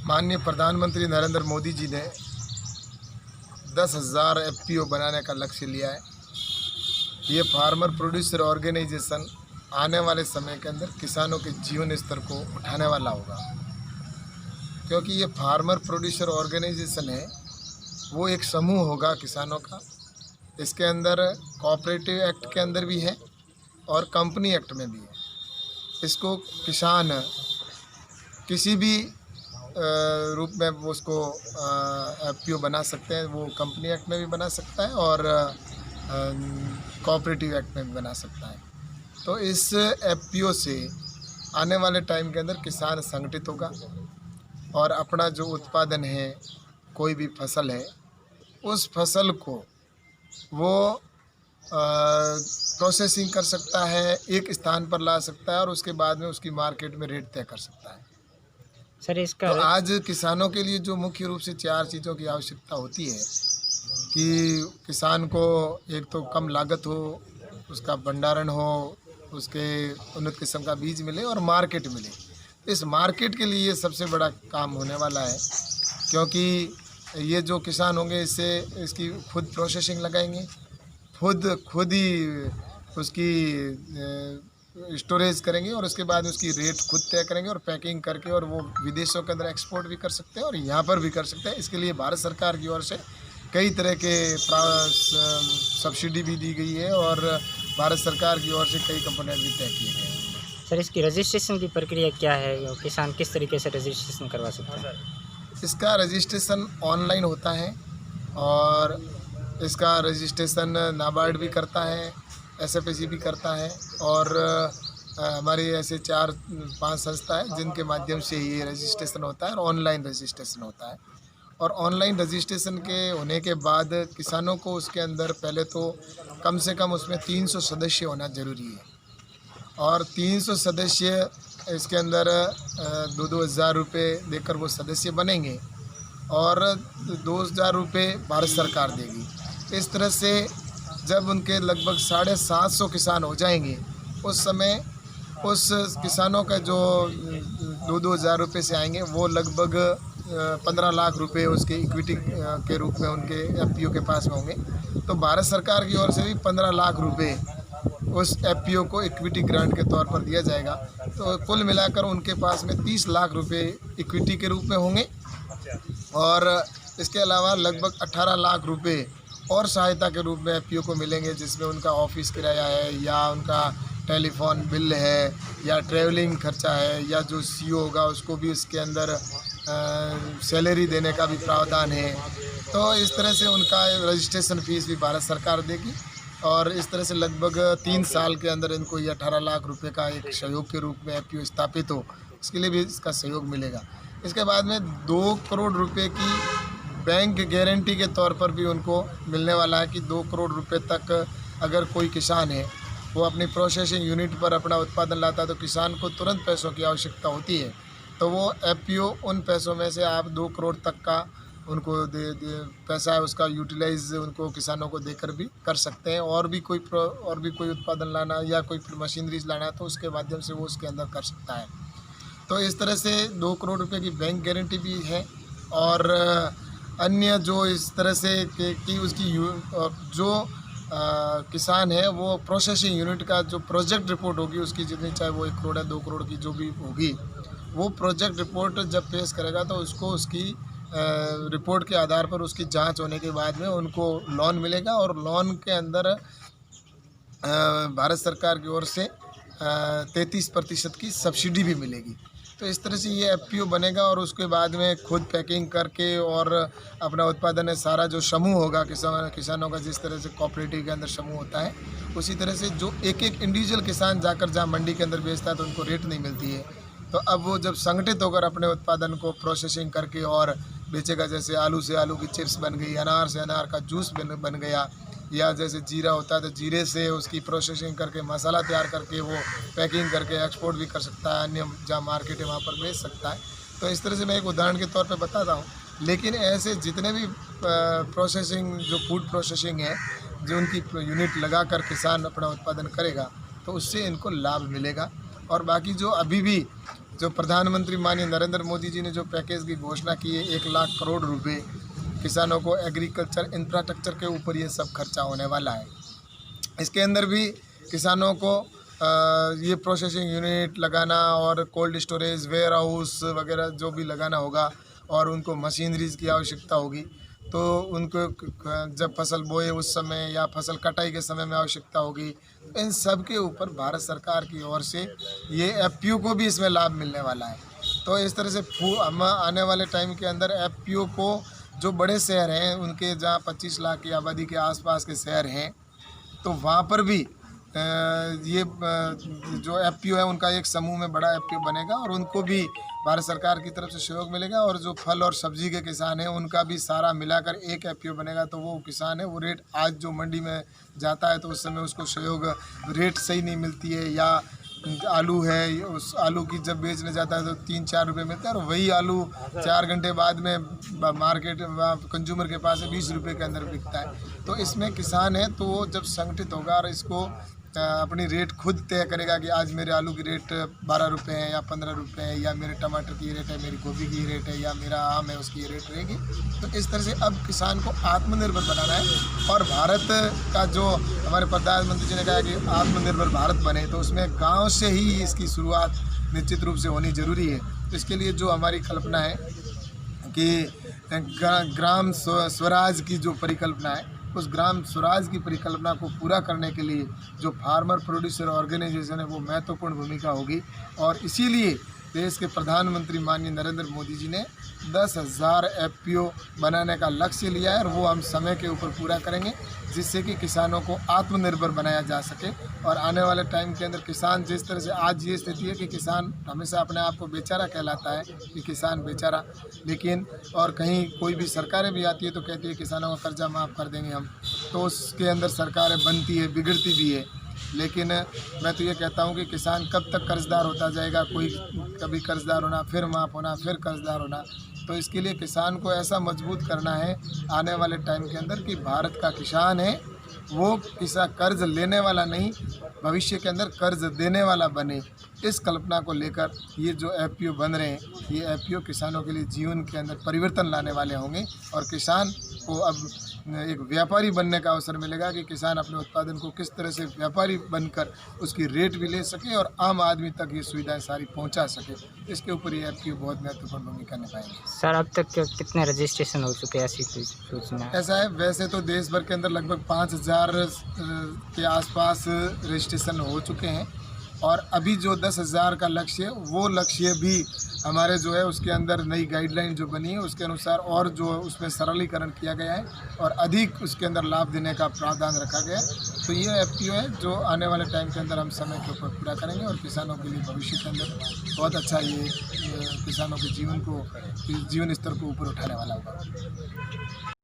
माननीय प्रधानमंत्री नरेंद्र मोदी जी ने 10,000 एफपीओ बनाने का लक्ष्य लिया है। ये फार्मर प्रोड्यूसर ऑर्गेनाइजेशन आने वाले समय के अंदर किसानों के जीवन स्तर को उठाने वाला होगा, क्योंकि ये फार्मर प्रोड्यूसर ऑर्गेनाइजेशन है वो एक समूह होगा किसानों का। इसके अंदर कोऑपरेटिव एक्ट के अंदर भी है और कंपनी एक्ट में भी है। इसको किसान किसी भी रूप में वो उसको एफपीओ बना सकते हैं। वो कंपनी एक्ट में भी बना सकता है और कोऑपरेटिव एक्ट में भी बना सकता है। तो इस एफपीओ से आने वाले टाइम के अंदर किसान संगठित होगा और अपना जो उत्पादन है, कोई भी फसल है, उस फसल को वो प्रोसेसिंग कर सकता है, एक स्थान पर ला सकता है और उसके बाद में उसकी मार्केट में रेट तय कर सकता है। सर इसका तो आज किसानों के लिए जो मुख्य रूप से 4 चीज़ों की आवश्यकता होती है कि किसान को एक तो कम लागत हो, उसका भंडारण हो, उसके उन्नत किस्म का बीज मिले और मार्केट मिले। इस मार्केट के लिए सबसे बड़ा काम होने वाला है, क्योंकि ये जो किसान होंगे इसकी खुद प्रोसेसिंग लगाएंगे, खुद ही उसकी स्टोरेज करेंगे और उसके बाद उसकी रेट खुद तय करेंगे और पैकिंग करके और वो विदेशों के अंदर एक्सपोर्ट भी कर सकते हैं और यहाँ पर भी कर सकते हैं। इसके लिए भारत सरकार की ओर से कई तरह के सब्सिडी भी दी गई है और भारत सरकार की ओर से कई कंपोनेंट भी तय किए गए हैं। सर इसकी रजिस्ट्रेशन की प्रक्रिया क्या है? किसान किस तरीके से रजिस्ट्रेशन करवा सकते हैं? इसका रजिस्ट्रेशन ऑनलाइन होता है और इसका रजिस्ट्रेशन नाबार्ड भी करता है, एसएफएसी भी करता है और हमारे ऐसे 4-5 संस्था है जिनके माध्यम से ये रजिस्ट्रेशन होता है और ऑनलाइन रजिस्ट्रेशन होता है। और ऑनलाइन रजिस्ट्रेशन के होने के बाद किसानों को उसके अंदर पहले तो कम से कम उसमें 300 सदस्य होना ज़रूरी है और 300 सदस्य इसके अंदर 2-2 हज़ार रुपये देकर वो सदस्य बनेंगे और 2,000 रुपये भारत सरकार देगी। इस तरह से जब उनके लगभग 750 किसान हो जाएंगे, उस समय उस किसानों का जो 2-2 हज़ार रुपये से आएंगे वो लगभग 15 लाख रुपए उसके इक्विटी के रूप में उनके एफपीओ के पास में होंगे। तो भारत सरकार की ओर से भी 15 लाख रुपए उस एफपीओ को इक्विटी ग्रांट के तौर पर दिया जाएगा। तो कुल मिलाकर उनके पास में 30 लाख रुपए इक्विटी के रूप में होंगे और इसके अलावा लगभग 18 लाख रुपए और सहायता के रूप में एफपीओ को मिलेंगे, जिसमें उनका ऑफिस किराया है या उनका टेलीफोन बिल है या ट्रैवलिंग खर्चा है या जो सीईओ होगा उसको भी इसके अंदर सैलरी देने का भी प्रावधान है। तो इस तरह से उनका रजिस्ट्रेशन फीस भी भारत सरकार देगी और इस तरह से लगभग 3 साल के अंदर इनको ये 18 लाख रुपए का एक सहयोग के रूप में एफपीओ स्थापित हो, इसके लिए भी इसका सहयोग मिलेगा। इसके बाद में 2 करोड़ रुपए की बैंक गारंटी के तौर पर भी उनको मिलने वाला है कि 2 करोड़ रुपए तक अगर कोई किसान है वो अपनी प्रोसेसिंग यूनिट पर अपना उत्पादन लाता है तो किसान को तुरंत पैसों की आवश्यकता होती है, तो वो एफपीओ उन पैसों में से आप 2 करोड़ तक का उनको पैसा है उसका यूटिलाइज उनको किसानों को देकर भी कर सकते हैं। और भी कोई उत्पादन लाना या कोई मशीनरीज लाना है तो उसके माध्यम से वो उसके अंदर कर सकता है। तो इस तरह से 2 करोड़ रुपए की बैंक गारंटी भी है और अन्य जो इस तरह से कि उसकी जो किसान है वो प्रोसेसिंग यूनिट का जो प्रोजेक्ट रिपोर्ट होगी उसकी जितनी, चाहे वो 1 करोड़ या 2 करोड़ की जो भी होगी, वो प्रोजेक्ट रिपोर्ट जब पेश करेगा तो उसको उसकी रिपोर्ट के आधार पर उसकी जांच होने के बाद में उनको लोन मिलेगा और लोन के अंदर भारत सरकार की ओर से 33% की सब्सिडी भी मिलेगी। तो इस तरह से ये एफपीओ बनेगा और उसके बाद में खुद पैकिंग करके और अपना उत्पादन है सारा जो समूह होगा किसानों का, जिस तरह से कोऑपरेटिव के अंदर समूह होता है उसी तरह से जो एक इंडिविजुअल किसान जाकर जहाँ मंडी के अंदर बेचता है तो उनको रेट नहीं मिलती है, तो अब वो जब संगठित होकर अपने उत्पादन को प्रोसेसिंग करके और बेचेगा, जैसे आलू से आलू की चिप्स बन गई, अनार से अनार का जूस बन गया, या जैसे जीरा होता है तो जीरे से उसकी प्रोसेसिंग करके मसाला तैयार करके वो पैकिंग करके एक्सपोर्ट भी कर सकता है, अन्य जहाँ मार्केट है वहाँ पर बेच सकता है। तो इस तरह से मैं एक उदाहरण के तौर पे बताता हूँ। लेकिन ऐसे जितने भी प्रोसेसिंग जो फूड प्रोसेसिंग है जो उनकी यूनिट लगा कर किसान अपना उत्पादन करेगा तो उससे इनको लाभ मिलेगा। और बाकी जो अभी भी जो प्रधानमंत्री माननीय नरेंद्र मोदी जी ने जो पैकेज की घोषणा की है 1 लाख करोड़ रुपए किसानों को एग्रीकल्चर इंफ्रास्ट्रक्चर के ऊपर ये सब खर्चा होने वाला है। इसके अंदर भी किसानों को ये प्रोसेसिंग यूनिट लगाना और कोल्ड स्टोरेज वेयर हाउस वगैरह जो भी लगाना होगा और उनको मशीनरीज की आवश्यकता होगी, तो उनको जब फसल बोए उस समय या फसल कटाई के समय में आवश्यकता होगी, तो इन सब के ऊपर भारत सरकार की ओर से ये एफपीओ को भी इसमें लाभ मिलने वाला है। तो इस तरह से हम आने वाले टाइम के अंदर एफपीओ को जो बड़े शहर हैं उनके जहाँ 25 लाख की आबादी के आसपास के शहर हैं, तो वहाँ पर भी ये जो एफपीओ है उनका एक समूह में बड़ा एफपीओ बनेगा और उनको भी भारत सरकार की तरफ से सहयोग मिलेगा। और जो फल और सब्जी के किसान हैं उनका भी सारा मिलाकर एक एफपीओ बनेगा। तो वो किसान है वो रेट आज जो मंडी में जाता है तो उस समय उसको सहयोग रेट सही नहीं मिलती है, या आलू है उस आलू की जब बेचने जाता है तो 3-4 रुपये मिलता है और वही आलू 4 घंटे बाद में मार्केट कंज्यूमर के पास 20 रुपये के अंदर बिकता है। तो इसमें किसान है तो वो जब संगठित होगा और इसको अपनी रेट खुद तय करेगा कि आज मेरे आलू की रेट 12 रुपये है या 15 रुपये है, या मेरे टमाटर की रेट है, मेरी गोभी की रेट है, या मेरा आम है उसकी रेट रहेगी। तो इस तरह से अब किसान को आत्मनिर्भर बनाना है और भारत का जो हमारे प्रधानमंत्री जी ने कहा कि आत्मनिर्भर भारत बने, तो उसमें गाँव से ही इसकी शुरुआत निश्चित रूप से होनी ज़रूरी है। तो इसके लिए जो हमारी कल्पना है कि ग्राम स्वराज की जो परिकल्पना है, उस ग्राम स्वराज की परिकल्पना को पूरा करने के लिए जो फार्मर प्रोड्यूसर ऑर्गेनाइजेशन है वो महत्वपूर्ण भूमिका होगी। और इसीलिए देश के प्रधानमंत्री माननीय नरेंद्र मोदी जी ने 10,000 एफपीओ बनाने का लक्ष्य लिया है और वो हम समय के ऊपर पूरा करेंगे, जिससे कि किसानों को आत्मनिर्भर बनाया जा सके। और आने वाले टाइम के अंदर किसान जिस तरह से आज ये स्थिति है कि किसान हमेशा अपने आप को बेचारा कहलाता है कि किसान बेचारा, लेकिन और कहीं कोई भी सरकारें भी आती है तो कहती है किसानों का कर्जा माफ़ कर देंगे हम, तो उसके अंदर सरकारें बनती है बिगड़ती भी है। लेकिन मैं तो ये कहता हूँ कि किसान कब तक कर्जदार होता जाएगा, कोई कभी कर्जदार होना फिर माफ़ होना फिर कर्जदार होना। तो इसके लिए किसान को ऐसा मजबूत करना है आने वाले टाइम के अंदर कि भारत का किसान है वो कर्ज लेने वाला नहीं, भविष्य के अंदर कर्ज देने वाला बने। इस कल्पना को लेकर ये जो एफपीओ बन रहे हैं, ये एफपीओ किसानों के लिए जीवन के अंदर परिवर्तन लाने वाले होंगे और किसान को अब एक व्यापारी बनने का अवसर मिलेगा कि किसान अपने उत्पादन को किस तरह से व्यापारी बनकर उसकी रेट भी ले सके और आम आदमी तक ये सुविधाएं सारी पहुंचा सके। इसके ऊपर ये एफपीओ बहुत महत्वपूर्ण भूमिका निभाएंगे। सर अब तक कितने रजिस्ट्रेशन हो चुके हैं, ऐसी कोई सूचना? ऐसा है, वैसे तो देश भर के अंदर लगभग 5,000 के आसपास रजिस्ट्रेशन हो चुके हैं और अभी जो 10,000 का लक्ष्य है वो लक्ष्य भी हमारे जो है उसके अंदर नई गाइडलाइन जो बनी है उसके अनुसार और जो उसमें सरलीकरण किया गया है और अधिक उसके अंदर लाभ देने का प्रावधान रखा गया है। तो ये एफपीओ है जो आने वाले टाइम के अंदर हम समय के ऊपर पूरा करेंगे और किसानों के लिए भविष्य के अंदर बहुत अच्छा ये किसानों के जीवन स्तर को ऊपर उठाने वाला होगा।